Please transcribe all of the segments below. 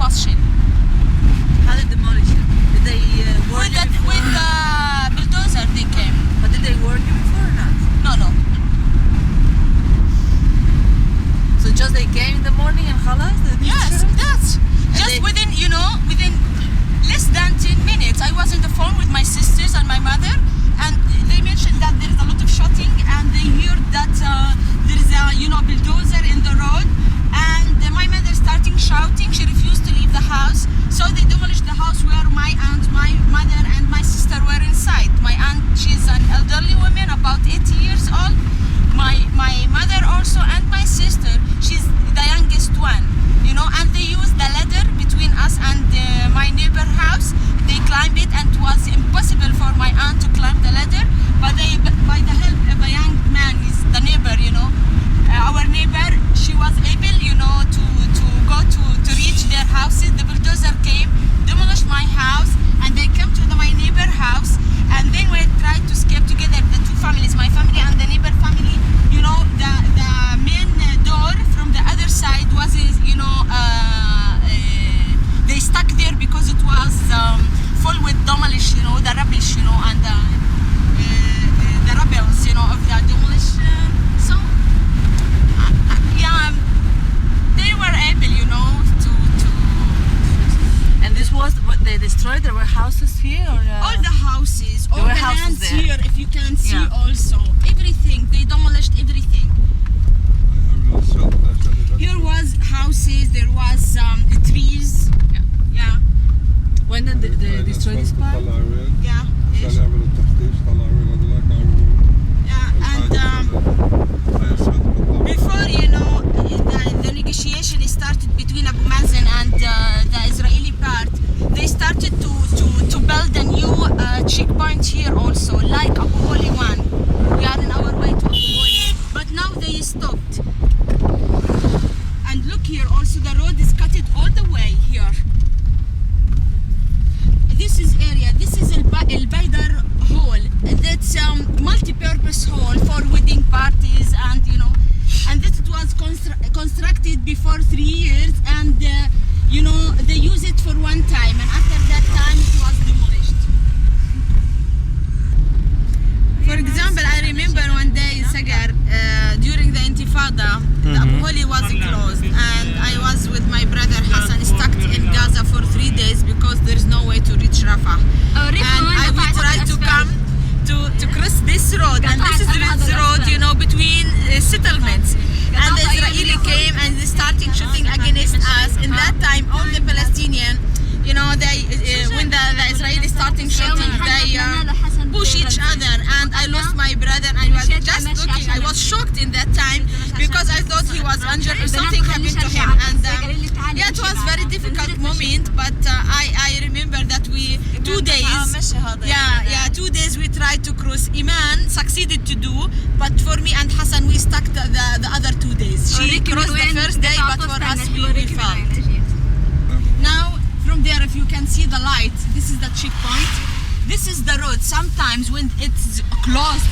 expulsion. How did they demolish it? Did they warn you before? With the bulldozer they came. But did they warn you before or not? No. So just they came in the morning and khalas? Yes, that's just within less than 10 minutes. I was on the phone with my sisters and my mother, and they mentioned that there is a lot of shooting, and they heard that there is a bulldozer in the road, and my mother starting shouting. She refused to leave the house, so they demolished the house where my aunt, my mother, and my sister were inside. My aunt, she's an elderly woman, about 80 years old. My mother also, and my sister, she's the youngest one, and they used the ladder between us and my neighbor house. They climbed it, and it was impossible for my aunt to climb the ladder, but by the help of a young man, is the neighbor, our neighbor, she was able, to go to reach their houses. The bulldozer came, demolished my house, and they came to my neighbor house, and then we tried to escape together, the two families, my family and the neighbor family. The main door from the other side was, they stuck there because it was full with demolish, the rubbish, and the rebels, of the demolition. So, yeah, they were able, to. And this was what they destroyed? There were houses here? Or, all the houses, all the lands there. here, if you can see also. Everything, they demolished everything. Here was houses, there was trees. Yeah. When did they destroy this part? Yeah. And before the negotiation started between Abu Mazen and the Israeli part, they started to build a new checkpoint here also, like Abu Holi 1. We are in our way to Abu Holi, but now they stopped. And look here, also the road is cut it all the way here. This is El Baydar Hall. That's multi-purpose hall for wedding parties, and this was constructed before 3 years, and they use it for one time, and after that time it was demolished. For example, I remember one day in Sagar, during the Intifada, the Abu Holi was closed, and I was with my brother Hassan stuck in Gaza for 3 days because there is no way to reach Rafah. And we tried to come to cross this road, and this is the road, between settlements. And the Israeli came and they started shooting against us. In that time, all the Palestinians, when the Israelis started shooting, they push each other, and I lost my brother. I was just looking. I was shocked in that time because I thought he was injured or something happened to him. And it was very difficult moment. But I remember that 2 days. 2 days we tried to cross. Iman succeeded to do, but for me and Hassan we stuck the other 2 days. She crossed the first day, but for us we failed. Now from there, if you can see the light, this is the checkpoint. This is the road. Sometimes when it's closed,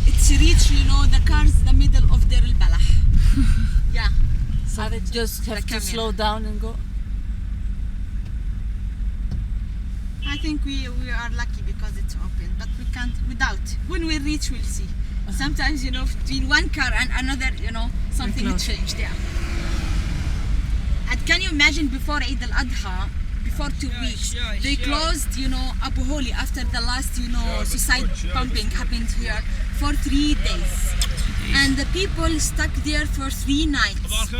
it's reach, the cars the middle of Deir al-Balah. Yeah. So they just have to slow down and go? I think we are lucky because it's open, but we can't without. When we reach, we'll see. Sometimes, between one car and another, something changed. Yeah. And can you imagine before Eid al-Adha, before 2 weeks, they closed, Abu Holi after the last, suicide bombing happened here for 3 days. And the people stuck there for 3 nights.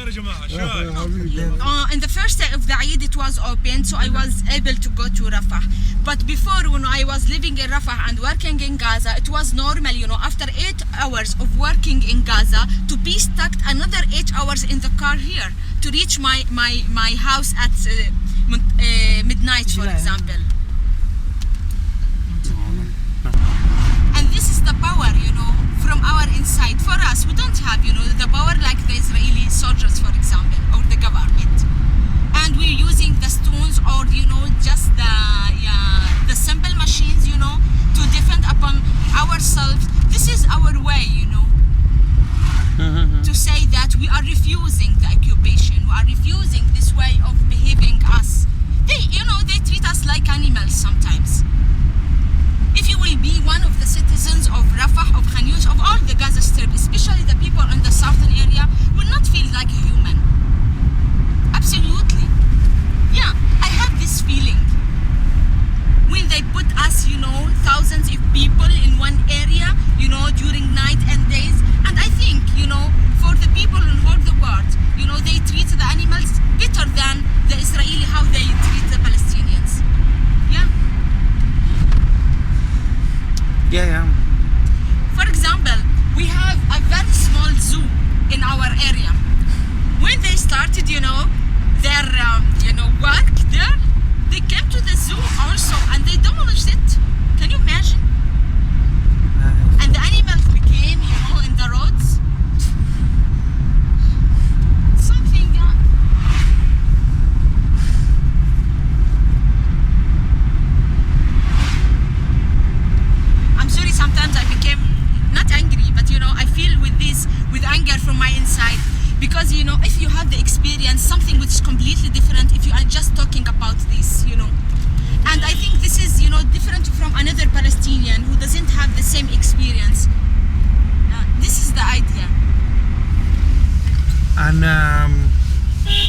In the first day of the Eid, it was open, so I was able to go to Rafah. But before, when I was living in Rafah and working in Gaza, it was normal, after 8 hours of working in Gaza, to be stuck another 8 hours in the car here to reach my house at midnight, for example. And this is the power, from our inside. For us, we don't have, the power like the Israeli soldiers, for example, or the government. And we're using the stones or, just the simple machines, to defend upon ourselves. This is our way, to say that we are refusing the occupation. We are refusing this way of behavior. animals sometimes. If you will be one of the citizens of Rafah, of Khan Younis, of all the Gaza Strip, especially the people in the southern area, will not feel like a human. Absolutely. Yeah, I have this feeling. When they put us, thousands of people in one area, during night and days, and I think, for the people in all the world, they treat the animals better than the Israeli, how they treat the Palestinians. Yeah. Yeah. For example, we have a very small zoo in our area. When they started, their, work there, they came to the zoo also and they demolished it. Can you imagine? And the animals became, in the roads. Something. I'm sorry, sometimes I became not angry, but I feel with anger from my inside. Because if you have the experience, something which is completely different if you are just talking about this, And I think this is, different from another Palestinian who doesn't have the same experience. This is the idea. And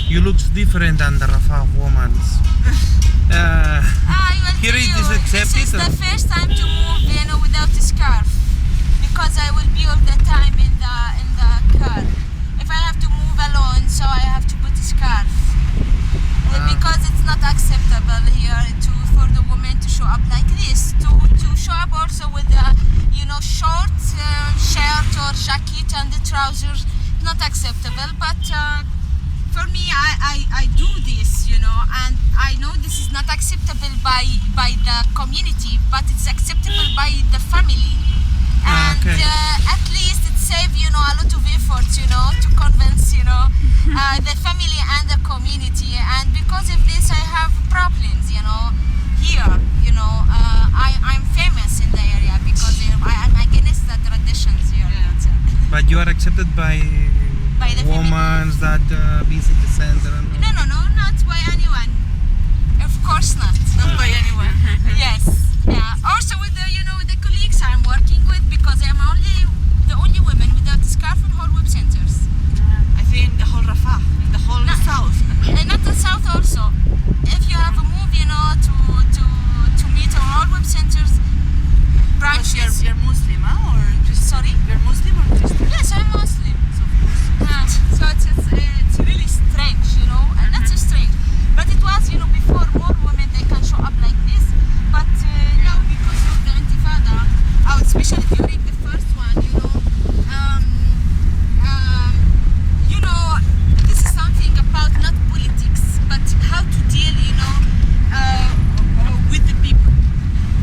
you look different than the Rafah woman. I will Here tell it you, is accepted. this is the first time to move, without a scarf, because I will be all the time in the car. If I have to move alone, so I have to put a scarf. Because it's not acceptable here for the women to show up like this. To show up also with a short shirt or jacket and the trousers, not acceptable. But for me, I do this, and I know this is not acceptable by the community, but it's acceptable by the family. And Okay. at least it saves, a lot of effort, to convince, the family and the community. And because of this, I have problems, here. I'm famous in the area because I'm against the traditions here. But you are accepted by By the women that visit the center. No, not by anyone. Of course not. Not by anyone. Yes. Yeah. Also with the colleagues I'm working with, because I'm the only woman without a scarf in whole web centers. I think in the whole Rafah, in the whole south. Not the south also. If you have a move, to meet all web centers Because branches. you're Muslim, or just Sorry? you're Muslim or Christian? Yes, I'm Muslim. So of course. So it's really strange, and not so strange. But it was, before more women they can show up like this. But now because of the Intifada, especially during the first one, this is something about not politics, but how to deal, with the people.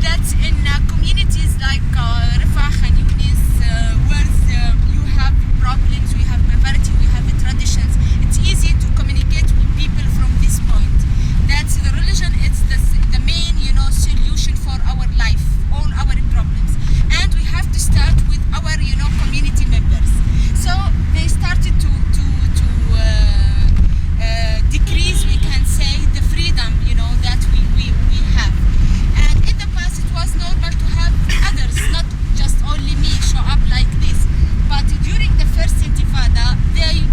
That's in communities like Rafah, Khan Younis, where you have problems, we have poverty, we have traditions. It's easy to communicate with people from this point. That's the religion. It's the main, solution for our life, all our problems. And we have to start with our, community members. So they started to decrease, we can say, the freedom, that we have. And in the past, it was normal to have others, not just only me, show up like this. But during the first Intifada, they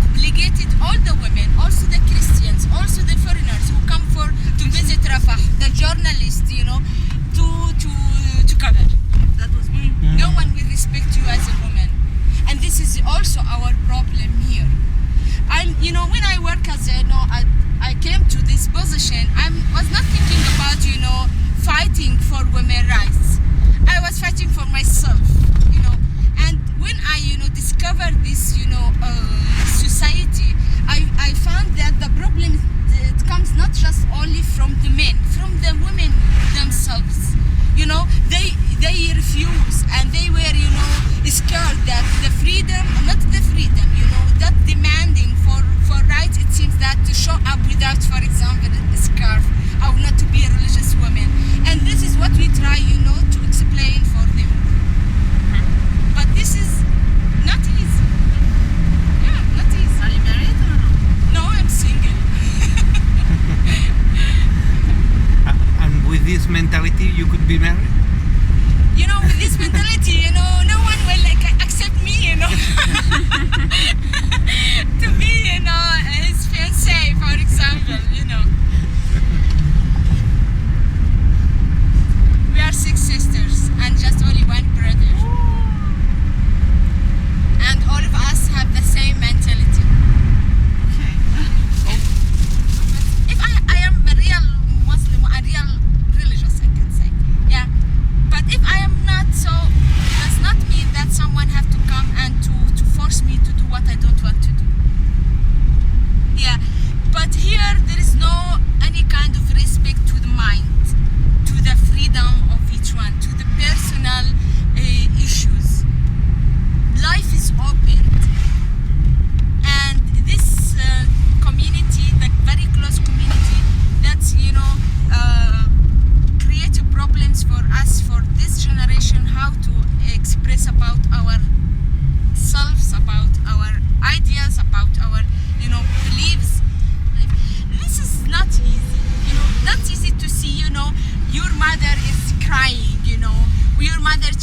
obligated all the women, also the Christians, also the foreigners who come to visit Rafah, the journalists, to cover. That was me. No one will respect you as a woman. And this is also our problem here. When I work as I came to this position, I was not thinking about, fighting for women's rights. I was fighting for myself, And when I, discovered this, society, I found that the problem, it comes not just only from the men, from the women themselves. They refuse, and they were, scared that the freedom, not the freedom, that demanding for rights, it seems that to show up without, for example, a scarf, or not to be a religious woman. And this is what we try, to explain for them. But this is not easy.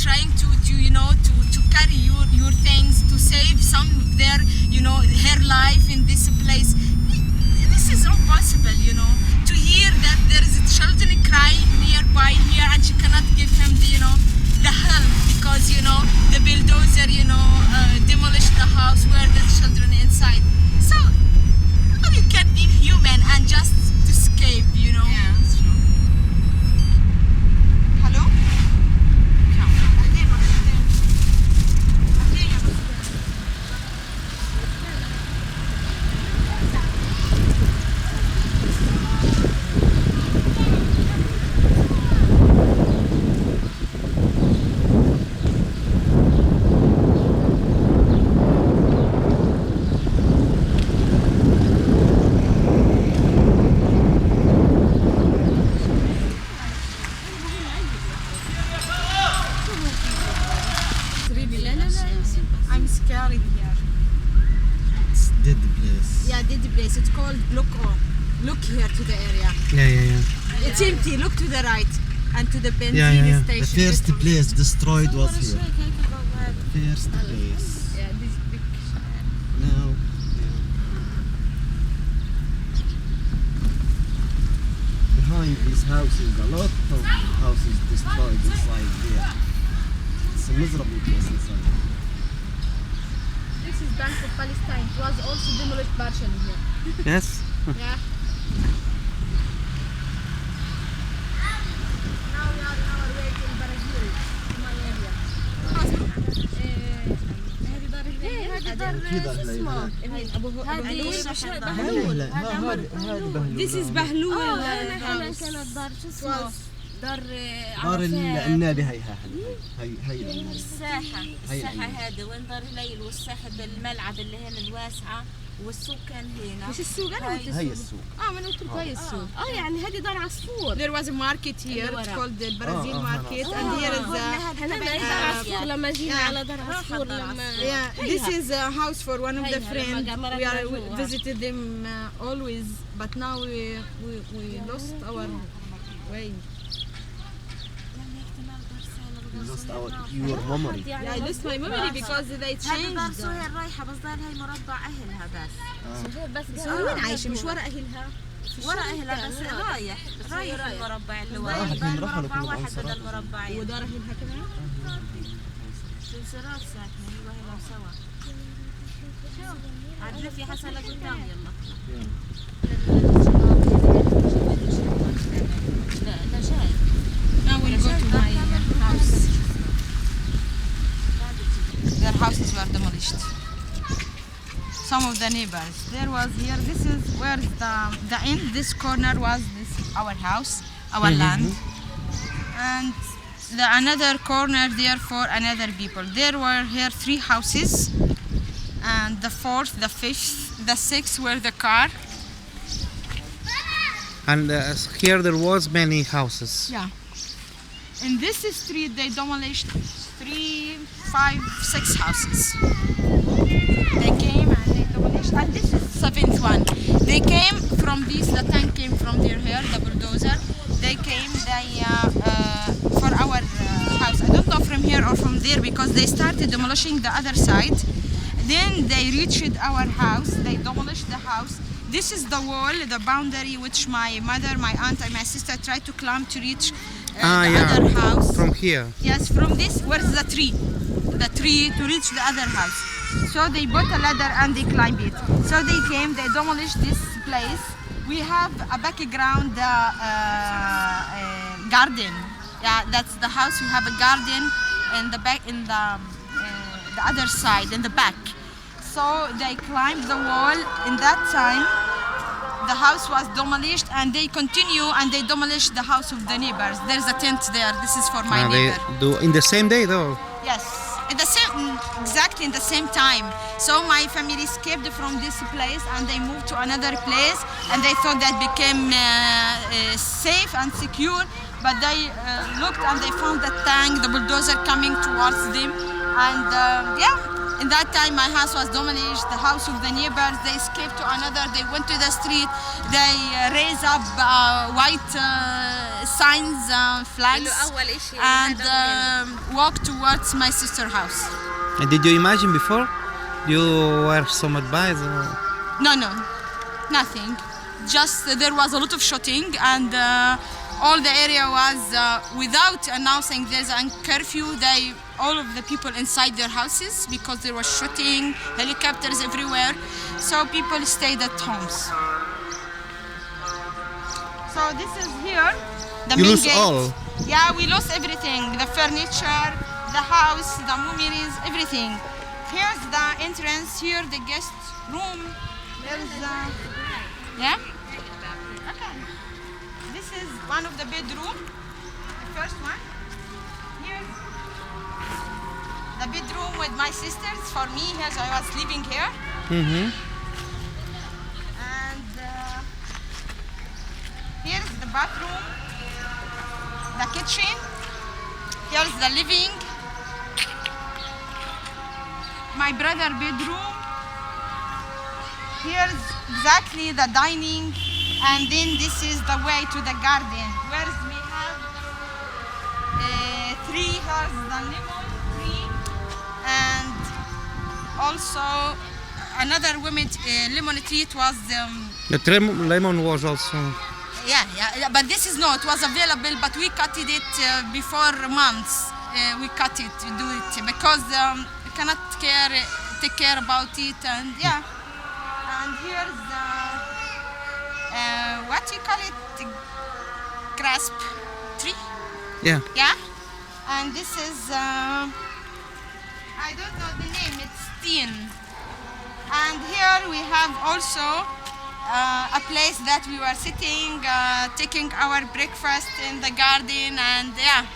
trying to carry your things to save some of their, her life in this place. This is impossible, to hear that there is children crying nearby here and she cannot give him the help because, the bulldozer, demolished the house where the children inside. So, how you can be human and just escape, Yeah, that's true. Hello? I'm scared here. It's dead place. Yeah, dead place. It's called Look here to the area. Yeah. It's empty. Look to the right and to the benzene Yeah. The station. first place destroyed was here. Yeah. First place. Yeah, this big. Now, behind these houses, a lot of houses destroyed inside there. It's a miserable place inside. This is Bank of Palestine. It was also demolished partially here. Yes. Yeah. Now we are on our way to Brazil, my area. هذه دار كذا شو اسمه؟ هذه This is Bahlul. هنا كانت دار شو اسمه؟ دار دار عرفات. النادي هي الساحة هذا وين دار الليل والساحة الملعب اللي هنا الواسعة والسوق كان هنا. مش السوق انا قلت هي السوق. السوق. ما انا قلت لكم هي السوق. يعني هذه دار عصفور. There was a market here. It's called the Brazil market, and here is هنا دار عصفور لما جينا على دار عصفور لما yeah. This is a house for one of the friends. We visited them always, but now we lost our way. You lost your memory. Yeah, I lost my memory because they هذه دار changed. سهير رايحة بس دار هي مربع أهلها بس. سهير بس وين عايشة؟ مش ورا أهلها. ورا أهلها بس رايح المربع اللي ورا. واحد دار من رحلة مربع كل واحد العنصرات. بدل مربعين. ودار أهلها كمان. سنسرات ساكنة هي وهي سوا. عاد في حسن لقدام يلا. لا جاي. Now we'll go to my house. Their houses were demolished. Some of the neighbors. There was here. This is where the end. This corner was our house, our land, and the another corner there for another people. There were here 3 houses, and the 4th, the 5th, the 6th were the car. And here there was many houses. Yeah. In this street, they demolished 3, 5, 6 houses. They came and they demolished, and this is 7th one. They came from this, the tank came from their here, the bulldozer. They came, for our house. I don't know from here or from there because they started demolishing the other side. Then they reached our house, they demolished the house. This is the wall, the boundary which my mother, my aunt and my sister tried to climb to reach the other house. From here. Yes, from this, where's the tree? The tree to reach the other house. So they bought a ladder and they climbed it. So they came, they demolished this place. We have a background garden. Yeah, that's the house. We have a garden in the back, in the other side, in the back. So they climbed the wall. In that time, the house was demolished, and they continue and they demolished the house of the neighbors. There's a tent there. This is for my They neighbor. do in the same day though. Yes, exactly in the same time. So my family escaped from this place and they moved to another place, and they thought that became safe and secure. But they looked and they found the tank, the bulldozer coming towards them, and in that time my house was demolished, the house of the neighbors. They escaped to another. They went to the street. They raised up white signs, flags, أول إشي and هذا walk towards my sister's house. And did you imagine before? You were traumatized? No, nothing. Just there was a lot of shooting, and all the area was without announcing there's a curfew. All of the people inside their houses because there was shooting, helicopters everywhere. So people stayed at homes. So this is here, the You main lose gate. all? Yeah, we lost everything: the furniture, the house, the memories, everything. Here's the entrance. Here the guest room. There's yeah. Okay. This is one of the bedroom. The first one. Here. The bedroom with my sisters. For me, here I was living here. Mm-hmm. And here's the bathroom, the kitchen, here's the living, my brother bedroom, here's exactly the dining, and then this is the way to the garden, where we have tree, here's the lemon tree, and also another lemon tree. It was The lemon was also... yeah, but this is not. It was available, but we cut it before months. We cut it to do it because we cannot take care about it, and yeah. And here's what you call it, grasp tree. Yeah. Yeah, and this is I don't know the name. It's tin. And here we have also a place that we were sitting, taking our breakfast in the garden, and yeah.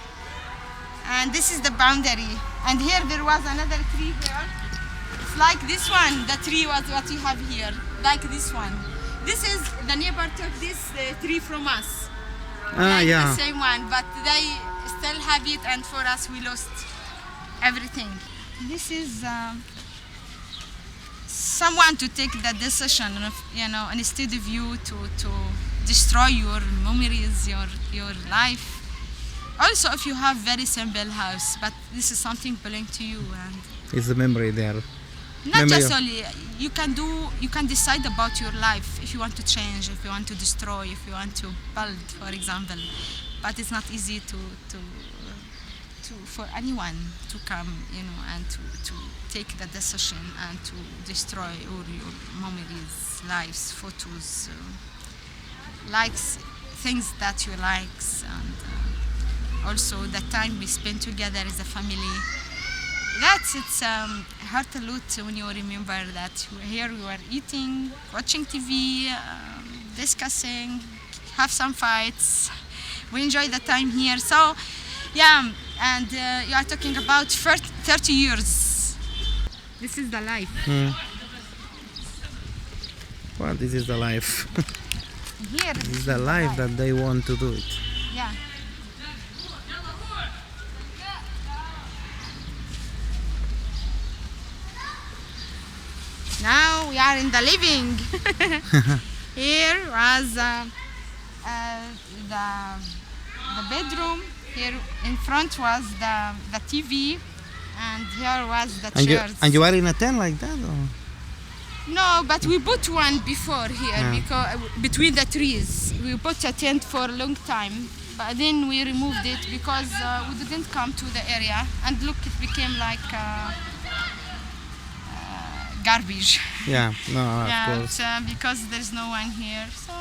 And this is the boundary. And here there was another tree here. It's like this one. The tree was what we have here, like this one. This is the neighbor took this tree from us. Like yeah. the same one, but they still have it, and for us we lost everything. This is someone to take the decision of, instead of you to destroy your memories, your life. Also, if you have very simple house, but this is something belong to you, and It's the memory there. not Memory just of- only you can decide about your life if you want to change, if you want to destroy, if you want to build, for example. But it's not easy to for anyone to come, and to take the decision and to destroy all your memories, lives, photos, likes, things that you likes, and also the time we spend together as a family. It's hurt a lot when you remember that here we were eating, watching TV, discussing, have some fights. We enjoy the time here. So, yeah, and you are talking about 30 years. This is the life. Well, this is the life. Here. This is the life that they want to do it. Yeah. Now we are in the living. Here was the bedroom. Here in front was the TV, and here was the chairs. And you are in a tent like that? Or? No, but we put one before here Yeah. because between the trees. We put a tent for a long time, but then we removed it because we didn't come to the area, and look, it became like garbage. Yeah, no, of Yeah, course. because there's no one here, so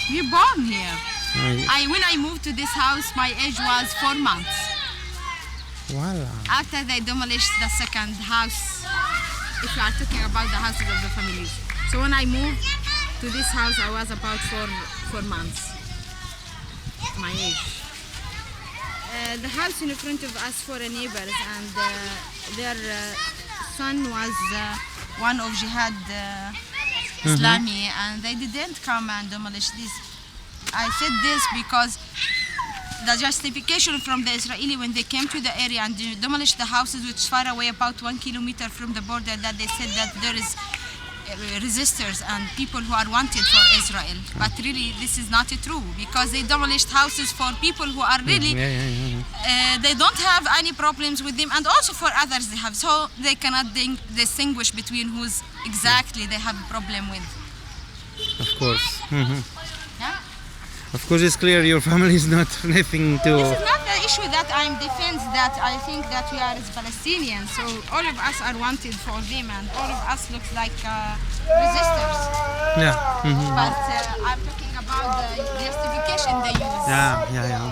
we born here. When I moved to this house, my age was 4 months. Voila. After they demolished the second house, if you are talking about the houses of the families. So when I moved to this house, I was about 4 months, my age. The house in front of us for a neighbors, and their son was one of Jihad Islami, and they didn't come and demolish this. I said this because the justification from the Israeli when they came to the area and demolished the houses which far away about 1 kilometer from the border, that they said that there is resistors and people who are wanted for Israel. But really, this is not true because they demolished houses for people who are really they don't have any problems with them, and also for others they have. So they cannot distinguish between who's exactly they have a problem with. Of course. Yeah. Of course, it's clear your family is not nothing to. This is not the issue that I'm defense that I think that we are as Palestinians, so all of us are wanted for them and all of us looks like resistors. Yeah. But I'm talking about the justification they use. Yeah.